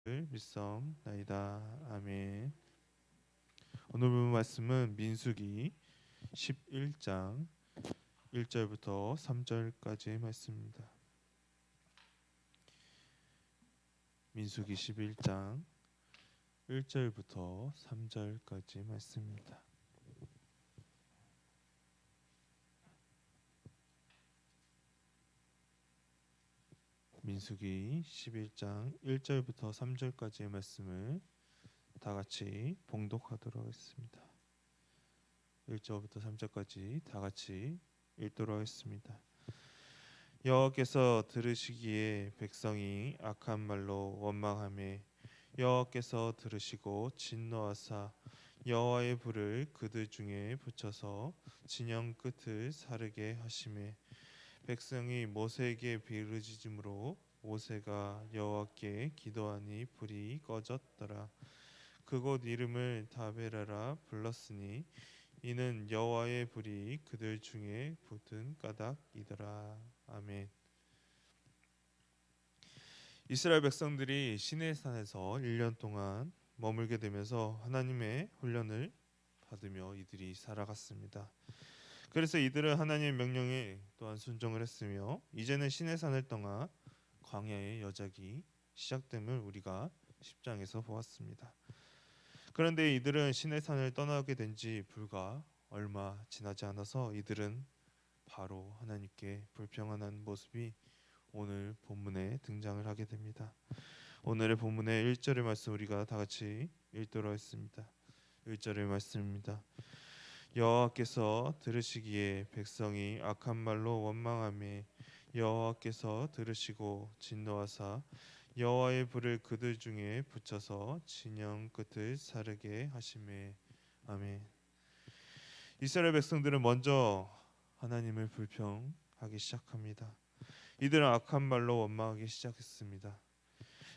믿사옵나이다. 아멘. 오늘 본 말씀은 민수기 11장 1절부터 3절까지의 말씀입니다. 민수기 11장 1절부터 3절까지의 말씀입니다. 민수기 11장 1절부터 3절까지의 말씀을 다 같이 봉독하도록 하겠습니다. 1절부터 3절까지 다 같이 읽도록 하겠습니다. 여호와께서 들으시기에 백성이 악한 말로 원망하매 여호와께서 들으시고 진노하사 여호와의 불을 그들 중에 붙여서 진영 끝을 사르게 하시매 백성이 모세에게 비르짖음으로 모세가 여호와께 기도하니 불이 꺼졌더라. 그곳 이름을 다베라라 불렀으니 이는 여호와의 불이 그들 중에 붙은 까닭이더라. 아멘. 이스라엘 백성들이 시내산에서 1년 동안 머물게 되면서 하나님의 훈련을 받으며 이들이 살아갔습니다. 그래서 이들은 하나님의 명령에 또한 순종을 했으며 이제는 시내산을 떠나 광야의 여정이 시작됨을 우리가 10장에서 보았습니다. 그런데 이들은 시내산을 떠나게 된 지 불과 얼마 지나지 않아서 이들은 바로 하나님께 불평하는 모습이 오늘 본문에 등장을 하게 됩니다. 오늘의 본문의 1절의 말씀 우리가 다 같이 읽도록 하겠습니다. 1절의 말씀입니다. 여호와께서 들으시기에 백성이 악한 말로 원망하며 여호와께서 들으시고 진노하사 여호와의 불을 그들 중에 붙여서 진영 끝을 사르게 하시매. 아멘. 이스라엘 백성들은 먼저 하나님을 불평하기 시작합니다. 이들은 악한 말로 원망하기 시작했습니다.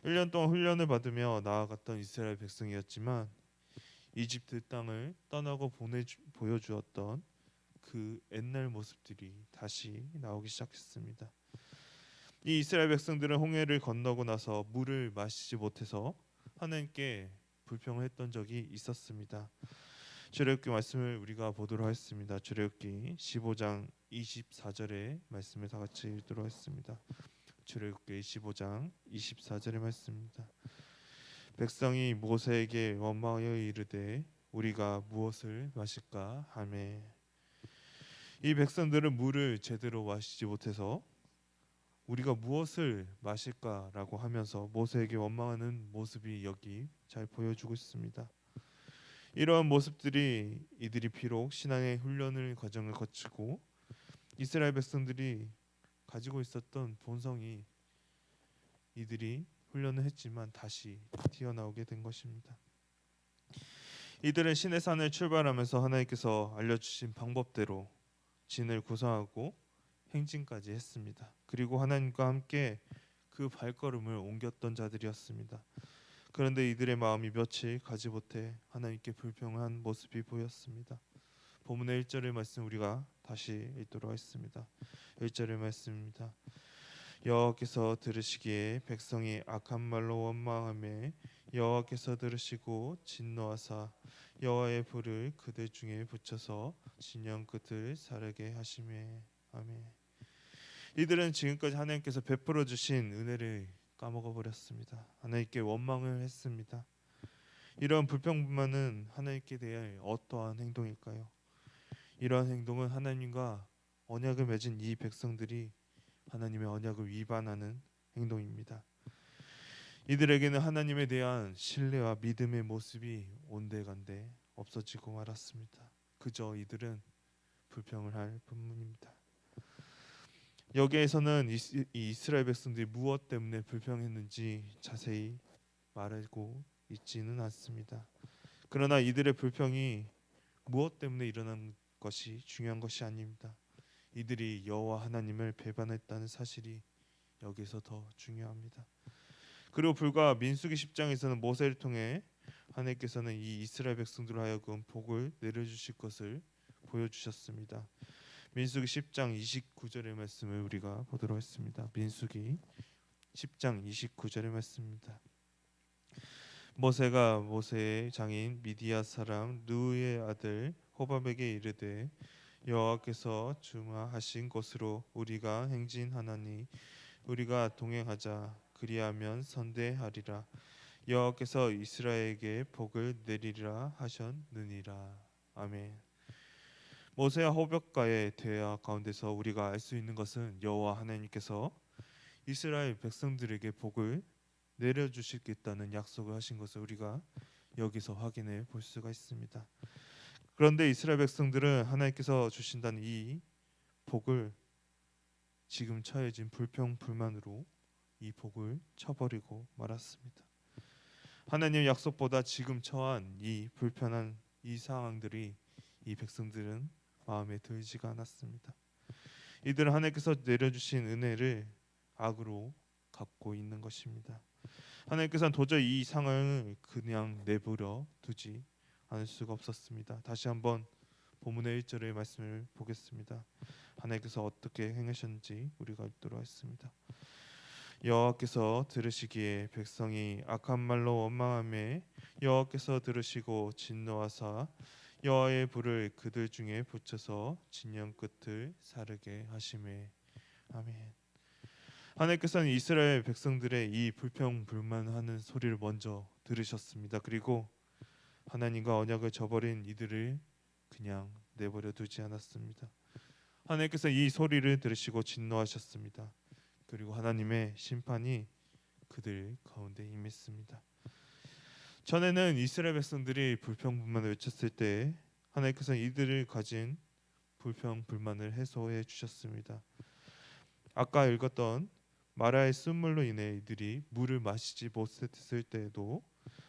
1년 동안 훈련을 받으며 나아갔던 이스라엘 백성이었지만 이집트 땅을 떠나고 보여주었던 그 옛날 모습들이 다시 나오기 시작했습니다. 이 이스라엘 백성들은 홍해를 건너고 나서 물을 마시지 못해서 하나님께 불평을 했던 적이 있었습니다. 출애굽기 말씀을 우리가 보도록 하겠습니다. 출애굽기 15장 24절의 말씀을 다 같이 읽도록 하겠습니다. 출애굽기 15장 24절의 말씀입니다. 백성이 모세에게 원망하여 이르되 우리가 무엇을 마실까 하매. 이 백성들은 물을 제대로 마시지 못해서 우리가 무엇을 마실까라고 하면서 모세에게 원망하는 모습이 여기 잘 보여주고 있습니다. 이러한 모습들이 이들이 비록 신앙의 훈련을 과정을 거치고 이스라엘 백성들이 가지고 있었던 본성이 이들이 훈련을 했지만 다시 튀어나오게 된 것입니다. 이들은 시내산을 출발하면서 하나님께서 알려주신 방법대로 진을 구성하고 행진까지 했습니다. 그리고 하나님과 함께 그 발걸음을 옮겼던 자들이었습니다. 그런데 이들의 마음이 며칠 가지 못해 하나님께 불평한 모습이 보였습니다. 본문의 1절의 말씀 우리가 다시 읽도록 하겠습니다. 1절의 말씀입니다. 여호와께서 들으시기에 백성이 악한 말로 원망하며 여호와께서 들으시고 진노하사 여호와의 불을 그들 중에 붙여서 진영 끝을 사르게 하시매. 아멘. 이들은 지금까지 하나님께서 베풀어 주신 은혜를 까먹어 버렸습니다. 하나님께 원망을 했습니다. 이러한 불평불만은 하나님께 대해 어떠한 행동일까요? 이러한 행동은 하나님과 언약을 맺은 이 백성들이 하나님의 언약을 위반하는 행동입니다. 이들에게는 하나님에 대한 신뢰와 믿음의 모습이 온데간데 없어지고 말았습니다. 그저 이들은 불평을 할 뿐입니다. 여기에서는 이 이스라엘 백성들이 무엇 때문에 불평했는지 자세히 말하고 있지는 않습니다. 그러나 이들의 불평이 무엇 때문에 일어난 것이 중요한 것이 아닙니다. 이들이 여호와 하나님을 배반했다는 사실이 여기서 더 중요합니다. 그리고 불과 민수기 10장에서는 모세를 통해 하나님께서는 이 이스라엘 백성들로 하여금 복을 내려주실 것을 보여주셨습니다. 민수기 10장 29절의 말씀을 우리가 보도록 했습니다. 민수기 10장 29절의 말씀입니다. 모세가 모세의 장인 미디아 사람 누의 아들 호밥에게 이르되 여호와께서 주마하신 곳으로 우리가 행진하나니 우리가 동행하자 그리하면 선대하리라. 여호와께서 이스라엘에게 복을 내리리라 하셨느니라. 아멘. 모세와 호벽과의 대화 가운데서 우리가 알 수 있는 것은 여호와 하나님께서 이스라엘 백성들에게 복을 내려주시겠다는 약속을 하신 것을 우리가 여기서 확인해 볼 수가 있습니다. 그런데 이스라엘 백성들은 하나님께서 주신다는 이 복을 지금 처해진 불평불만으로 이 복을 쳐버리고 말았습니다. 하나님의 약속보다 지금 처한 이 불편한 이 상황들이 이 백성들은 마음에 들지가 않았습니다. 이들은 하나님께서 내려주신 은혜를 악으로 갚고 있는 것입니다. 하나님께서는 도저히 이 상황을 그냥 내버려 두지 않을 수가 없었습니다. 다시 한번 본문의 1절의 말씀을 보겠습니다. 하나님께서 어떻게 행하셨는지 우리가 읽도록 하겠습니다. 여호와께서 들으시기에 백성이 악한 말로 원망하매 여호와께서 들으시고 진노하사 여호와의 불을 그들 중에 붙여서 진영 끝을 사르게 하시매. 아멘. 하나님께서는 이스라엘 백성들의 이 불평불만하는 소리를 먼저 들으셨습니다. 그리고 하나님과 언약을 저버린 이들을 그냥 내버려 두지 않았습니다. 하나님께서 이 소리를 들으시고 진노하셨습니다. 그리고 하나님의 심판이 그들 가운데 임했습니다. 전에는 이스라엘 백성들이 불평불만을 외쳤을 때 하나님께서 이들을 가진 불평불만을 해소해 주셨습니다. 아까 읽었던 마라의 쓴물로 인해 이들이 물을 마시지 못했을 때에도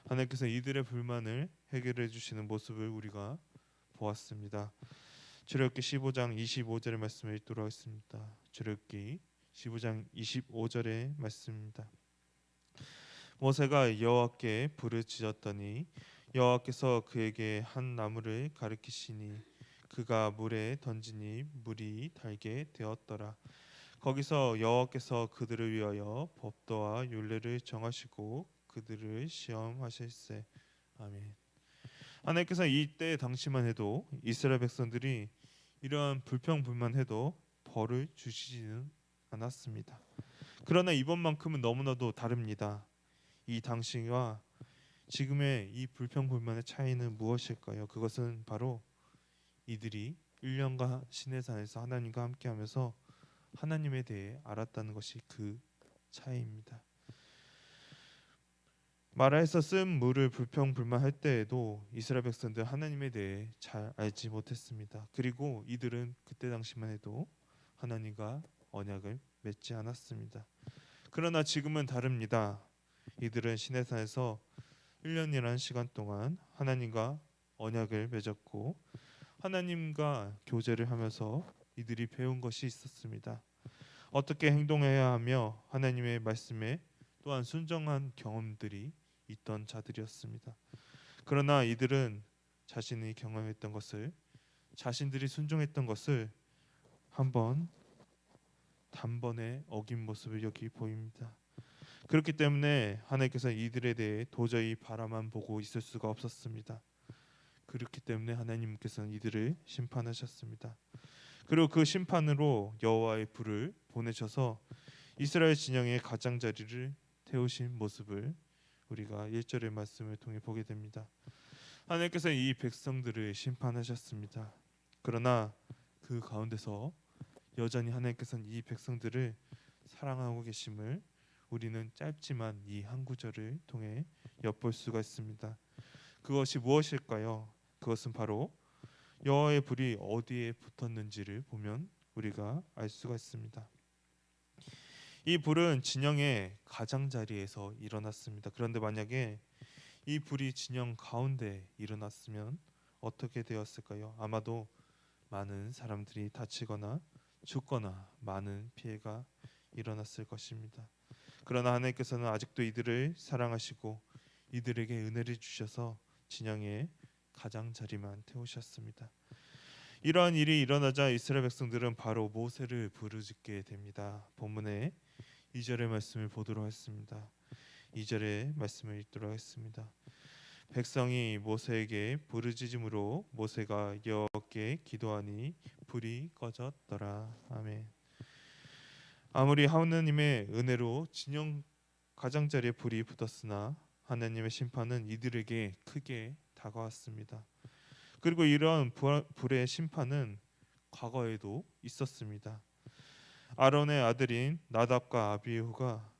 하나님께서 이들의 불만을 해결해 주시는 모습을 우리가 보았습니다. 출애굽기 15장 25절의 말씀을 읽도록 하겠습니다. 출애굽기 15장 25절의 말씀입니다. 모세가 여호와께 부르짖었더니 여호와께서 그에게 한 나무를 가리키시니 그가 물에 던지니 물이 달게 되었더라. 거기서 여호와께서 그들을 위하여 법도와 율례를 정하시고 그들을 시험하실세. 아멘. 하나님께서 이때 당시만 해도 이스라엘 백성들이 이러한 불평불만해도 벌을 주시지는 않았습니다. 그러나 이번만큼은 너무나도 다릅니다. 이 당시와 지금의 이 불평불만의 차이는 무엇일까요? 그것은 바로 이들이 1년간 시내산에서 하나님과 함께하면서 하나님에 대해 알았다는 것이 그 차이입니다. 마라에서 쓴 물을 불평불만할 때에도 이스라엘 백성들 하나님에 대해 잘 알지 못했습니다. 그리고 이들은 그때 당시만 해도 하나님과 언약을 맺지 않았습니다. 그러나 지금은 다릅니다. 이들은 시내산에서 1년이라는 시간 동안 하나님과 언약을 맺었고 하나님과 교제를 하면서 이들이 배운 것이 있었습니다. 어떻게 행동해야 하며 하나님의 말씀에 또한 순종한 경험들이 있던 자들이었습니다. 그러나 이들은 자신이 경험했던 것을, 자신들이 순종했던 것을 단번에 어긴 모습을 여기 보입니다. 그렇기 때문에 하나님께서 이들에 대해 도저히 바라만 보고 있을 수가 없었습니다. 그렇기 때문에 하나님께서는 이들을 심판하셨습니다. 그리고 그 심판으로 여호와의 불을 보내셔서 이스라엘 진영의 가장자리를 태우신 모습을 우리가 1절의 말씀을 통해 보게 됩니다. 하나님께서 이 백성들을 심판하셨습니다. 그러나 그 가운데서 여전히 하나님께서는 이 백성들을 사랑하고 계심을 우리는 짧지만 이 한 구절을 통해 엿볼 수가 있습니다. 그것이 무엇일까요? 그것은 바로 여호와의 불이 어디에 붙었는지를 보면 우리가 알 수가 있습니다. 이 불은 진영의 가장자리에서 일어났습니다. 그런데 만약에 이 불이 진영 가운데 일어났으면 어떻게 되었을까요? 아마도 많은 사람들이 다치거나 죽거나 많은 피해가 일어났을 것입니다. 그러나 하나님께서는 아직도 이들을 사랑하시고 이들에게 은혜를 주셔서 진영의 가장자리만 태우셨습니다. 이러한 일이 일어나자 이스라엘 백성들은 바로 모세를 부르짖게 됩니다. 본문의 2절의 말씀을 보도록 하겠습니다. 2절의 말씀을 읽도록 하겠습니다. 백성이 모세에게 부르짖음으로 모세가 여호와께 기도하니 불이 꺼졌더라. 아멘. 아무리 하느님의 은혜로 진영 가장자리에 불이 붙었으나 하나님의 심판은 이들에게 크게 다가왔습니다. 그리고 이런 불의 심판은 과거에도 있었습니다. 아론의 아들인 나답과 아비후가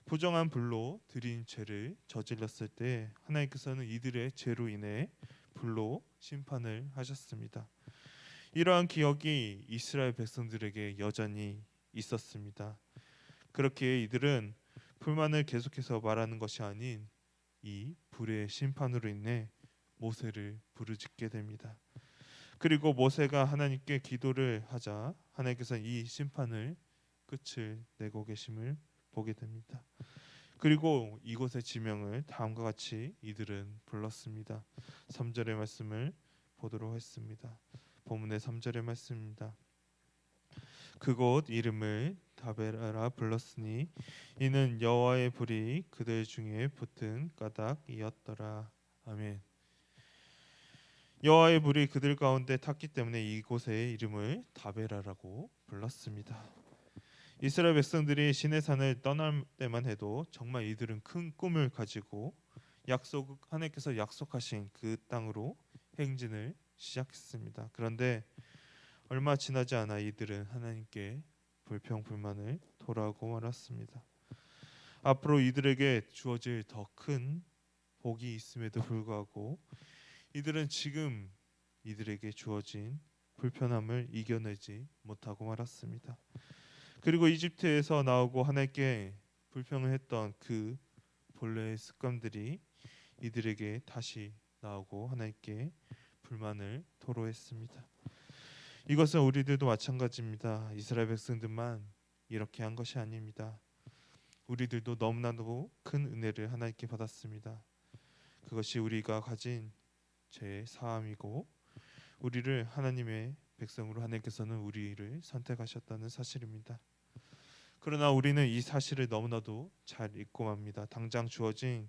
부정한 불로 드린 죄를 저질렀을 때 하나님께서는 이들의 죄로 인해 불로 심판을 하셨습니다. 이러한 기억이 이스라엘 백성들에게 여전히 있었습니다. 그렇게 이들은 불만을 계속해서 말하는 것이 아닌 이 불의 심판으로 인해 모세를 부르짖게 됩니다. 그리고 모세가 하나님께 기도를 하자 하나님께서 이 심판을 끝을 내고 계심을 보게 됩니다. 그리고 이곳의 지명을 다음과 같이 이들은 불렀습니다. 3절의 말씀을 보도록 했습니다. 본문의 3절의 말씀입니다. 그곳 이름을 다베라라 불렀으니 이는 여호와의 불이 그들 중에 붙은 까닭이었더라. 아멘. 여호와의 불이 그들 가운데 탔기 때문에 이곳의 이름을 다베라라고 불렀습니다. 이스라엘 백성들이 시내산을 떠날 때만 해도 정말 이들은 큰 꿈을 가지고 하나님께서 약속하신 그 땅으로 행진을 시작했습니다. 그런데 얼마 지나지 않아 이들은 하나님께 불평불만을 토로하고 말았습니다. 앞으로 이들에게 주어질 더 큰 복이 있음에도 불구하고 이들은 지금 이들에게 주어진 불편함을 이겨내지 못하고 말았습니다. 그리고 이집트에서 나오고 하나님께 불평을 했던 그 본래의 습관들이 이들에게 다시 나오고 하나님께 불만을 토로했습니다. 이것은 우리들도 마찬가지입니다. 이스라엘 백성들만 이렇게 한 것이 아닙니다. 우리들도 너무나도 큰 은혜를 하나님께 받았습니다. 그것이 우리가 가진 죄의 사함이고 우리를 하나님의 백성으로 하나님께서는 우리를 선택하셨다는 사실입니다. 그러나 우리는 이 사실을 너무나도 잘 잊고 맙니다. 당장 주어진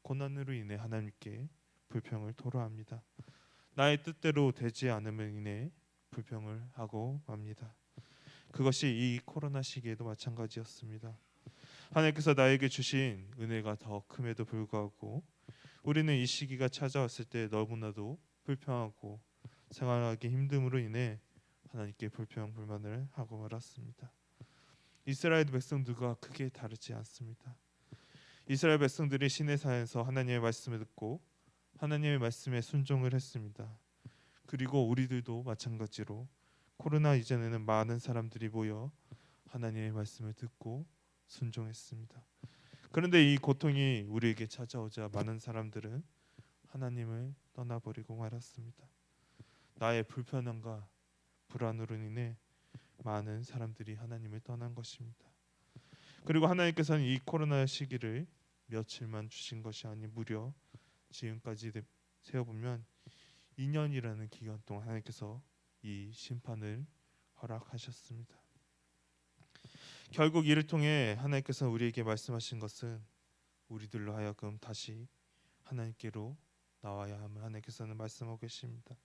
고난으로 인해 하나님께 불평을 토로합니다. 나의 뜻대로 되지 않음을 인해 불평을 하고 맙니다. 그것이 이 코로나 시기에도 마찬가지였습니다. 하나님께서 나에게 주신 은혜가 더 큼에도 불구하고 우리는 이 시기가 찾아왔을 때 너무나도 불평하고 생활하기 힘듦으로 인해 하나님께 불평 불만을 하고 말았습니다. 이스라엘 백성들과 크게 다르지 않습니다. 이스라엘 백성들이 시내산에서 하나님의 말씀을 듣고 하나님의 말씀에 순종을 했습니다. 그리고 우리들도 마찬가지로 코로나 이전에는 많은 사람들이 모여 하나님의 말씀을 듣고 순종했습니다. 그런데 이 고통이 우리에게 찾아오자 많은 사람들은 하나님을 떠나버리고 말았습니다. 나의 불편함과 불안으로 인해 많은 사람들이 하나님을 떠난 것입니다. 그리고 하나님께서는 이 코로나 시기를 며칠만 주신 것이 아니 무려 지금까지 세어보면 2년이라는 기간 동안 하나님께서 이 심판을 허락하셨습니다. 결국 이를 통해 하나님께서 우리에게 말씀하신 것은 우리들로 하여금 다시 하나님께로 나와야 함을 하나님께서는 말씀하고 계십니다.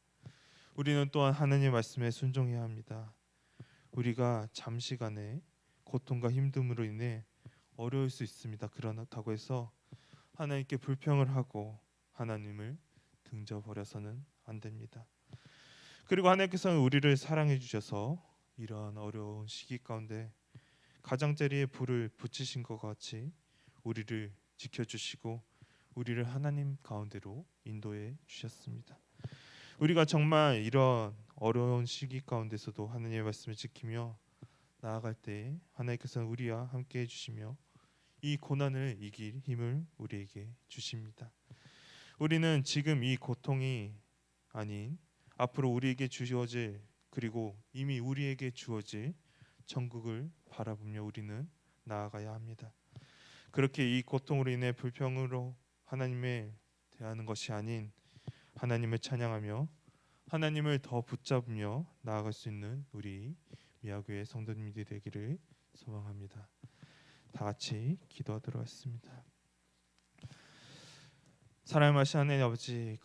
우리는 또한 하나님의 말씀에 순종해야 합니다. 우리가 잠시간의 고통과 힘듦으로 인해 어려울 수 있습니다. 그렇다고 해서 하나님께 불평을 하고 하나님을 등져버려서는 안 됩니다. 그리고 하나님께서는 우리를 사랑해 주셔서 이러한 어려운 시기 가운데 가장자리에 불을 붙이신 것 같이 우리를 지켜주시고 우리를 하나님 가운데로 인도해 주셨습니다. 우리가 정말 이런 어려운 시기 가운데서도 하나님의 말씀을 지키며 나아갈 때 하나님께서는 우리와 함께 해주시며 이 고난을 이길 힘을 우리에게 주십니다. 우리는 지금 이 고통이 아닌 앞으로 우리에게 주어질 그리고 이미 우리에게 주어질 천국을 바라보며 우리는 나아가야 합니다. 그렇게 이 고통으로 인해 불평으로 하나님을 대하는 것이 아닌 하나님을 찬양하며 하나님을 더 붙잡으며 나아갈 수 있는 우리 미아교회 성도님들이 되기를 소망합니다. 다 같이 기도하도록 하겠습니다. 사랑하신 하나님 아버지